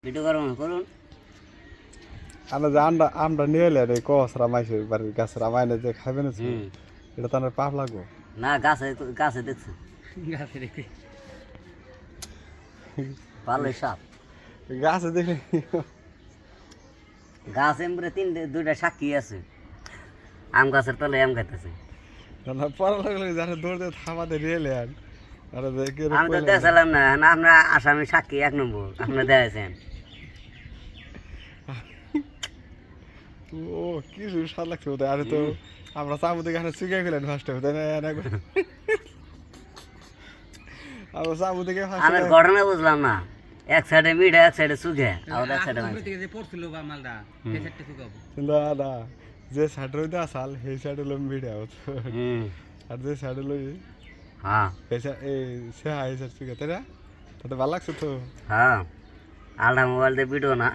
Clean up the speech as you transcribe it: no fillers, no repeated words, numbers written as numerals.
video করুন আমরা যে আমরা নিয়ে এলে এই কসরা মাইসের বাড়ির গাছের আমাইনে যে খাইবে না এটা তো আমার পাপ লাগবো না গাছে দেখছি গাছে দেখি ভালোই সাপ গাছে দেখে গাছ এমরে দুইটা সাক্ষী আছে আম গাছের তলে আম খাইতেছে না পড়া লাগলে যারা দৌড় দিয়ে থামাতে নিয়ে এলে আর আমি তো দেখছিলাম না আমরা আসামি সাক্ষী 1 নম্বর আপনি দেখেছেন ও কি স্বাদ লাগছে ওদের আরে তো আমরা চামু থেকে হাতে চুকে গেলেন ফার্স্টে তাই না আমরা চামু থেকে আমি ঘটনা বুঝলাম না এক সাইডে মিঠা এক সাইডে সুখে আর এক সাইডে যে পড়ছিল বা মালটা এই সাইডটা শুকাবো না না যে সাইড রইতে আসাল সেই সাইড হলো মিডিয়া আর যে সাইড হলো হ্যাঁ এই সে হাই সাইড চুকে তাই না তাতে ভালো লাগছে তো হ্যাঁ আলটা মোবাইল দিয়ে ভিডিও না